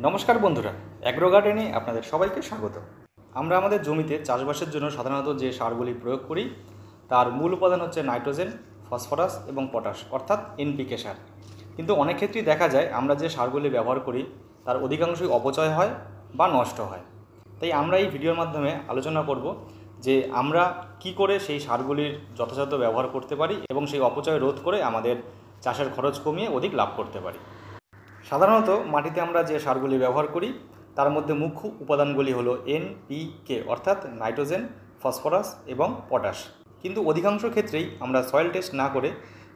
নমস্কার বন্ধুরা, অ্যাগ্রো গার্ডেনে আপনাদের সবাইকে স্বাগত। আমরা আমাদের জমিতে চাষবাসের জন্য সাধারণত যে সারগুলি প্রয়োগ করি তার মূল উপাদান হচ্ছে নাইট্রোজেন, ফসফরাস এবং পটাশ অর্থাৎ এনপিকে সার। কিন্তু অনেক ক্ষেত্রেই দেখা যায় আমরা যে সারগুলি ব্যবহার করি তার অধিকাংশই অপচয় হয় বা নষ্ট হয়। তাই আমরা এই ভিডিওর মাধ্যমে আলোচনা করব যে আমরা কি করে সেই সারগুলির যথাযথ ব্যবহার করতে পারি এবং সেই অপচয় রোধ করে আমাদের চাষের খরচ কমিয়ে অধিক লাভ করতে পারি। সাধারণত মাটিতে আমরা যে সারগুলি ব্যবহার করি তার মধ্যে মুখ্য উপাদানগুলি হলো এনপিকে অর্থাৎ নাইট্রোজেন, ফসফরাস এবং পটাশ। কিন্তু অধিকাংশ ক্ষেত্রেই আমরা সয়েল টেস্ট না করে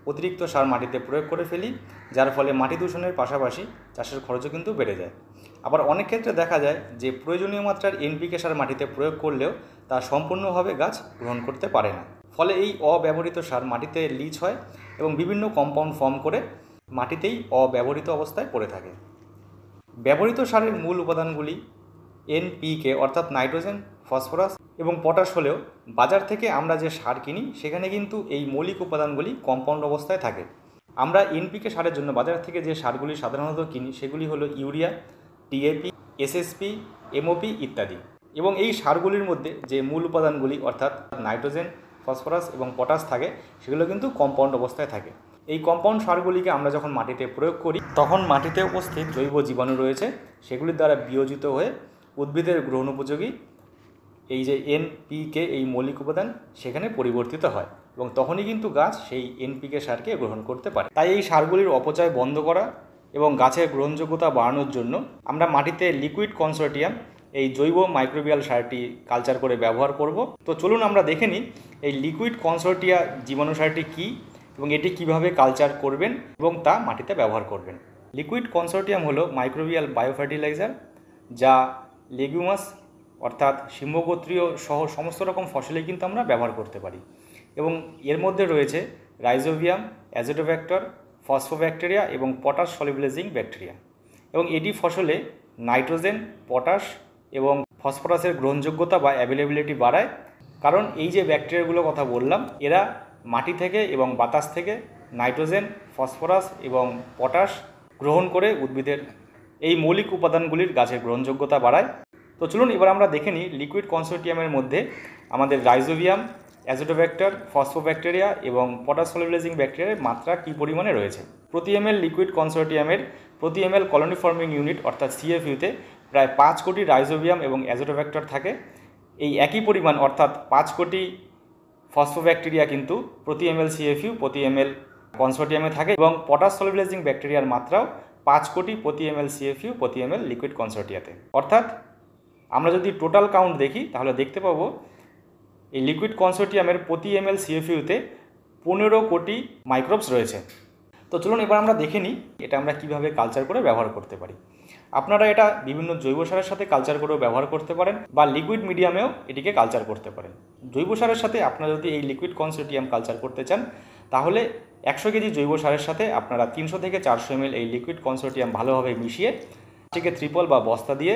অতিরিক্ত সার মাটিতে প্রয়োগ করে ফেলি, যার ফলে মাটি দূষণের পাশাপাশি চাষের খরচও কিন্তু বেড়ে যায়। আবার অনেক ক্ষেত্রে দেখা যায় যে প্রয়োজনীয় মাত্রার এনপিকে সার মাটিতে প্রয়োগ করলেও তা সম্পূর্ণভাবে গাছ গ্রহণ করতে পারে না। ফলে এই অব্যবহৃত সার মাটিতে লিচ হয় এবং বিভিন্ন কম্পাউন্ড ফর্ম করে মাটিতেই অব্যবহৃত অবস্থায় পড়ে থাকে। ব্যবহৃত সারের মূল উপাদানগুলি এনপিকে অর্থাৎ নাইট্রোজেন, ফসফরাস এবং পটাশ হলেও বাজার থেকে আমরা যে সার কিনি সেখানে কিন্তু এই মৌলিক উপাদানগুলি কম্পাউন্ড অবস্থায় থাকে। আমরা এনপিকে সারের জন্য বাজার থেকে যে সারগুলি সাধারণত কিনি সেগুলি হলো ইউরিয়া, টিএপি, এসএসপি, এমওপি ইত্যাদি। এবং এই সারগুলির মধ্যে যে মূল উপাদানগুলি অর্থাৎ নাইট্রোজেন, ফসফরাস এবং পটাশ থাকে সেগুলো কিন্তু কম্পাউন্ড অবস্থায় থাকে। এই কম্পাউন্ড সারগুলিকে আমরা যখন মাটিতে প্রয়োগ করি তখন মাটিতে উপস্থিত জৈব জীবাণু রয়েছে সেগুলির দ্বারা বিয়োজিত হয়ে উদ্ভিদের গ্রহণ উপযোগী এই যে এনপিকে এই মৌলিক উপাদান সেখানে পরিবর্তিত হয় এবং তখনই কিন্তু গাছ সেই এনপিকে সারকে গ্রহণ করতে পারে। তাই এই সারগুলির অপচয় বন্ধ করা এবং গাছের গ্রহণযোগ্যতা বাড়ানোর জন্য আমরা মাটিতে লিকুইড কনসোর্টিয়াম এই জৈব মাইক্রোবিয়াল সারটি কালচার করে ব্যবহার করব। তো চলুন আমরা দেখে নিই এই লিকুইড কনসোর্টিয়া জীবাণু সারটি কী এবং এটি কিভাবে কালচার করবেন এবং তা মাটিতে ব্যবহার করবেন। লিকুইড কনসোর্টিয়াম হলো মাইক্রোবিয়াল বায়োফার্টিলাইজার যা লেগুমাস অর্থাৎ সিম্বগোত্রীয় সহ সমস্ত রকম ফসলেই কিন্তু আমরা ব্যবহার করতে পারি এবং এর মধ্যে রয়েছে রাইজোবিয়াম, অ্যাজোটোব্যাক্টর, ফসফোব্যাকটেরিয়া এবং পটাশ সলিবিলাইজিং ব্যাকটেরিয়া। এবং এটি ফসলে নাইট্রোজেন, পটাশ এবং ফসফরাসের গ্রহণযোগ্যতা বা অ্যাভেলেবিলিটি বাড়ায়, কারণ এই যে ব্যাকটেরিয়াগুলোর কথা বললাম এরা মাটি থেকে এবং বাতাস থেকে নাইট্রোজেন, ফসফরাস এবং পটাশ গ্রহণ করে উদ্ভিদের এই মৌলিক উপাদানগুলির গাছের গ্রহণযোগ্যতা বাড়ায়। তো চলুন এবার আমরা দেখে নিই লিকুইড কনসোর্টিয়ামের মধ্যে আমাদের রাইজোবিয়াম, অ্যাজোটোব্যাক্টর, ফসফোব্যাকটেরিয়া এবং পটাশ সলিবিলাইজিং ব্যাকটেরিয়ার মাত্রা কী পরিমাণে রয়েছে। প্রতি এমএল লিকুইড কনসোর্টিয়ামের প্রতি এমএল কলোনি ফর্মিং ইউনিট অর্থাৎ সিএফইউতে প্রায় 5 কোটি রাইজোবিয়াম এবং অ্যাজোটোব্যাক্টর থাকে। এই একই পরিমাণ অর্থাৎ 5 কোটি ফসফোব্যাকটেরিয়া কিন্তু প্রতি এমএল সিএফইউ প্রতি এমএল কনসোর্টিয়ামে থাকে এবং পটাশ সলিবিলাইজিং ব্যাকটেরিয়ার মাত্রাও 5 কোটি প্রতি এমএল সিএফইউ প্রতি এমএল লিকুইড কনসোর্টিয়াতে। অর্থাৎ আমরা যদি টোটাল কাউন্ট দেখি তাহলে দেখতে পাবো এই লিকুইড কনসোর্টিয়ামের প্রতি এমএল সিএফইউতে 15 কোটি মাইক্রোবস রয়েছে। তো চলুন এবার আমরা দেখে নিই এটা আমরা কিভাবে কালচার করে ব্যবহার করতে পারি। আপনারা এটা বিভিন্ন জৈব সারের সাথে কালচার করেও ব্যবহার করতে পারেন বা লিকুইড মিডিয়ামেও এটিকে কালচার করতে পারেন। জৈব সারের সাথে আপনারা যদি এই লিকুইড কনসোর্টিয়াম কালচার করতে চান তাহলে 100 কেজি জৈব সারের সাথে আপনারা 300 থেকে 400 ml এই লিকুইড কনসোর্টিয়াম ভালোভাবে মিশিয়ে থেকে ত্রিপল বা বস্তা দিয়ে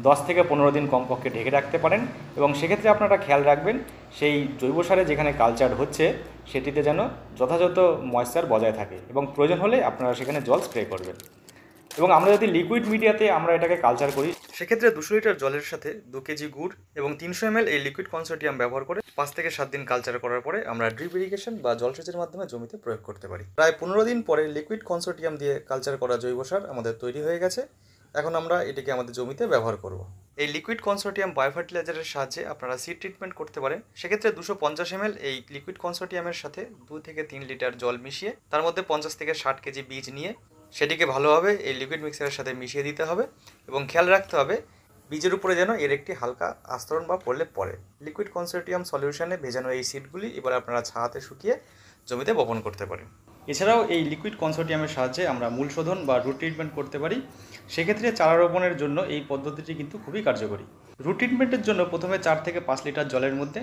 10 থেকে 15 দিন কমপক্ষে ঢেকে রাখতে পারেন এবং সেক্ষেত্রে আপনারা খেয়াল রাখবেন সেই জৈব সারে যেখানে কালচার হচ্ছে সেটিতে যেন যথাযথ ময়েশ্চার বজায় থাকে এবং প্রয়োজন হলে আপনারা সেখানে জল স্প্রে করবেন। এবং আমরা যদি লিকুইড মিডিয়াতে আমরা এটাকে কালচার করি সেক্ষেত্রে 200 লিটার জলের সাথে 2 কেজি গুড় এবং 300 ml এই লিকুইড কনসোর্টিয়াম ব্যবহার করে 5 থেকে 7 দিন কালচার করার পরে আমরা ড্রিপ ইরিগেশন বা জলসেচের মাধ্যমে জমিতে প্রয়োগ করতে পারি। প্রায় 15 দিন পরে লিকুইড কনসোর্টিয়াম দিয়ে কালচার করা জৈব সার আমাদের তৈরি হয়ে গেছে। এখন আমরা এটিকে আমাদের জমিতে ব্যবহার করব। এই লিকুইড কনসোর্টিয়াম বায়োফার্টিলাইজারের সাহায্যে আপনারা সিড ট্রিটমেন্ট করতে পারেন। সেক্ষেত্রে 250 ml এই লিকুইড কনসোর্টিয়ামের সাথে 2 থেকে 3 লিটার জল মিশিয়ে তার মধ্যে 50 থেকে 60 কেজি বীজ নিয়ে সেটিকে ভালোভাবে এই লিকুইড মিক্সারের সাথে মিশিয়ে দিতে হবে এবং খেয়াল রাখতে হবে বীজের উপরে যেন এর একটি হালকা আস্তরণ বা প্রলেপ পড়ে। লিকুইড কনসোর্টিয়াম সলিউশনে ভেজানো এই সিডগুলি এবার আপনারা ছায়াতে শুকিয়ে জমিতে বপন করতে পারেন। এছাড়াও এই লিকুইড কনসোর্টিয়ামের সাহায্যে আমরা মূল শোধন বা রুট ট্রিটমেন্ট করতে পারি। সেক্ষেত্রে চারা রোপণের জন্য এই পদ্ধতিটি কিন্তু খুবই কার্যকরী। রুট ট্রিটমেন্টের জন্য প্রথমে 4 থেকে 5 লিটার জলের মধ্যে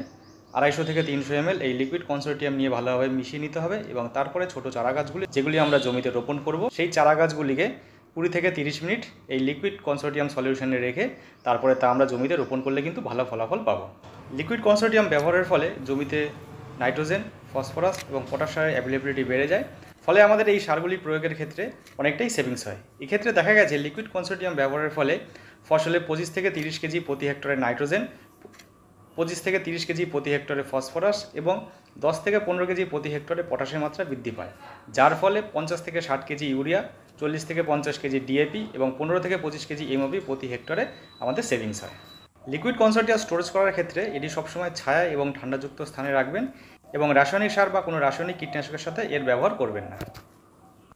250 থেকে 300 ml এই লিকুইড কনসোর্টিয়াম নিয়ে ভালোভাবে মিশিয়ে নিতে হবে এবং তারপরে ছোট চারা গাছগুলি যেগুলি আমরা জমিতে রোপণ করব সেই চারা গাছগুলিকে 20 থেকে 30 মিনিট এই লিকুইড কনসোর্টিয়াম সলিউশনে রেখে তারপরে তা আমরা জমিতে রোপণ করলে কিন্তু ভালো ফলাফল পাবো। লিকুইড কনসোর্টিয়াম ব্যবহারের ফলে জমিতে নাইট্রোজেন, ফসফরাস এবং পটাশ সারের অ্যাভেলেবিলিটি বেড়ে যায় ফলে আমাদের এই সারগুলি প্রয়োগের ক্ষেত্রে অনেকটাই সেভিংস হয়। এক্ষেত্রে দেখা গেছে লিকুইড কনসোর্টিয়াম ব্যবহারের ফলে ফসলে 25 থেকে 30 কেজি প্রতি হেক্টরে নাইট্রোজেন, 25 থেকে 30 কেজি প্রতি হেক্টরে ফসফরাস এবং 10 থেকে 15 কেজি প্রতি হেক্টরে পটাশের মাত্রা বৃদ্ধি পায়, যার ফলে 50 থেকে 60 কেজি ইউরিয়া, 40 থেকে 50 কেজি ডিএপি এবং 15 থেকে 25 কেজি এমওপি প্রতি হেক্টরে আমাদের সেভিংস হয়। লিকুইড কনসোর্টিয়াম স্টোরেজ করার ক্ষেত্রে এটি সবসময় ছায়া এবং ঠান্ডাযুক্ত স্থানে রাখবেন এবং রাসায়নিক সার বা কোনো রাসায়নিক কীটনাশকের সাথে এর ব্যবহার করবেন না।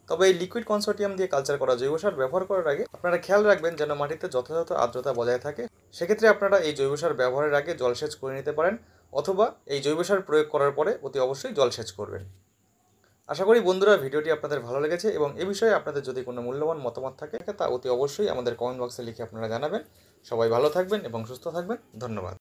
তবে এই লিকুইড কনসোর্টিয়াম দিয়ে কালচার করা জৈব সার ব্যবহার করার আগে আপনারা খেয়াল রাখবেন যেন মাটিতে যথাযথ আর্দ্রতা বজায় থাকে। সেক্ষেত্রে আপনারা এই জৈব সার ব্যবহারের আগে জলসেচ করে নিতে পারেন, অথবা এই জৈব সার প্রয়োগ করার পরে অতি অবশ্যই জলসেচ করবেন। আশা করি বন্ধুরা ভিডিওটি আপনাদের ভালো লেগেছে এবং এ বিষয়ে আপনাদের যদি কোনো মূল্যবান মতামত থাকে তা অতি অবশ্যই আমাদের কমেন্ট বক্সে লিখে আপনারা জানাবেন। সবাই ভালো থাকবেন এবং সুস্থ থাকবেন। ধন্যবাদ।